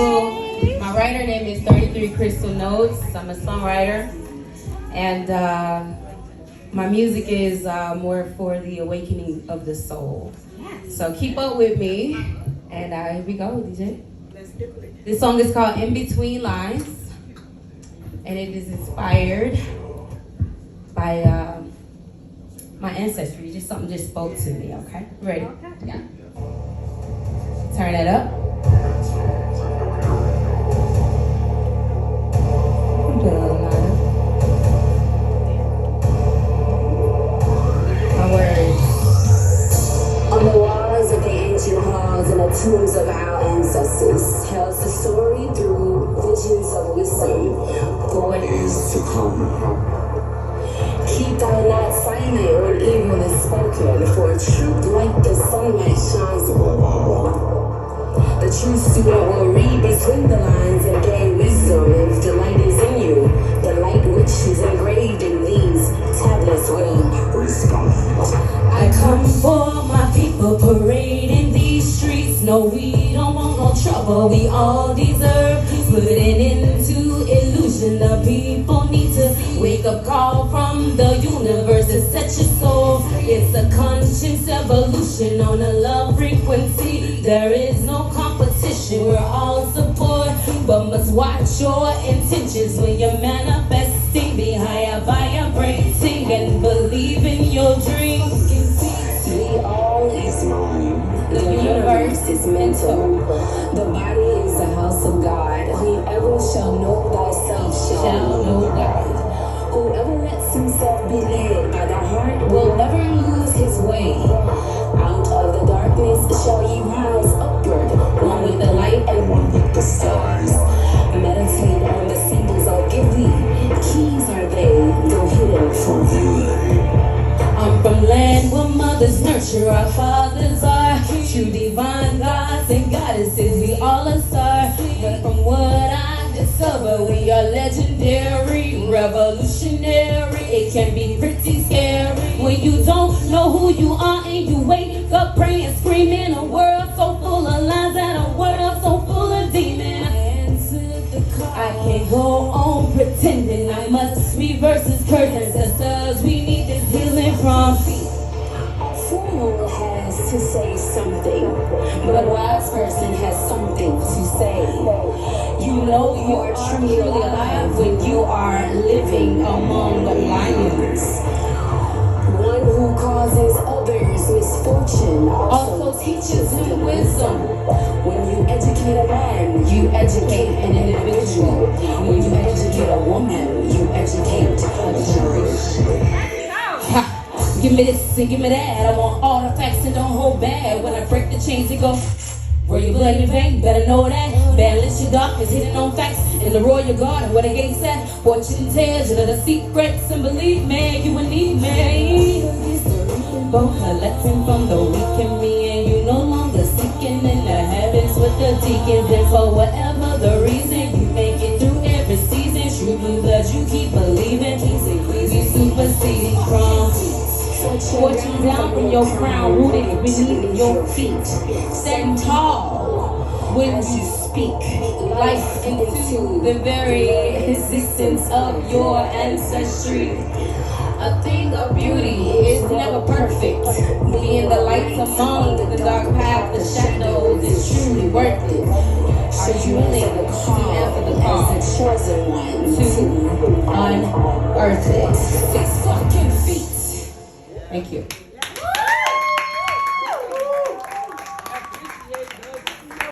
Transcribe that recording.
Crystal. My writer name is 33 Crystal Notes. I'm a songwriter. And my music is more for the awakening of the soul. So keep up with me. And here we go, DJ. Let's do it. This song is called In Between Lines. And it is inspired by my ancestry. Just something just spoke to me, okay? Ready? Okay. Yeah. Turn that up. Put it a little louder. My words. On the walls of the ancient halls and the tombs of our ancestors tells the story through visions of wisdom for what is to come. Keep thou not silent when evil is spoken, for truth like the sunlight shines above all. The true student will read between the lines and gain wisdom. If the light is in you, the light which is engraved in these tablets will respond. I come for my people parading these streets. No, we don't want no trouble. We all deserve peace. Put it into illusion. The people need to wake up call from the universe to set your soul. It's a conscious evolution on a love frequency. There is no competition. We're all support, but must watch your intentions when you're manifesting. Be higher, vibrating, and believe in your dreams. The all is mind. The universe is mental. The body is the house of God. Whoever shall know thyself shall know God. Whoever lets himself be led by the heart will never lose his way. Out of the darkness shall ye rise upward, one with the light and one with the stars. Meditate on the symbols I'll give thee. Keys are they, though hidden from view. I'm from land where mothers nurture, our fathers are true divine gods and goddesses. We all are stars, but from what I discover, we are legendary, revolutionary. It can be pretty scary when you don't know who you are and you wake up praying, screaming. A world so full of lies and a world so full of demons. I can't go on pretending. I must reverse this curtain. Ancestors, we need this healing from feet. Fool has to say something, but a wise person has something to say. You know you are truly alive when you are living among the lions. One who causes others misfortune also teaches him wisdom. When you educate a man, you educate an individual. When you educate a woman, you educate a generation. Give me this and give me that. I want all the facts and don't hold back. When I break the chains, it go. Where your blood in vain, better know that. Balance your darkness, hidden on facts. In the royal garden where the gates at. Fortune tells you the secrets, and believe me, you will need me. Both a lesson from the weak in me, and you no longer seeking in the heavens with the deacons. And for whatever the reason, you make it through every season. True blue blood, you keep believing. You superseding from. Fortune down from your crown, rooted beneath your feet. Stand tall when you speak. Life into the very existence of your ancestry. A thing of beauty is never perfect. Being the lights among the dark path, the shadows is truly worth it. Are you willing to answer the call? As the chosen one To unearth it. 6 fucking feet. Thank you.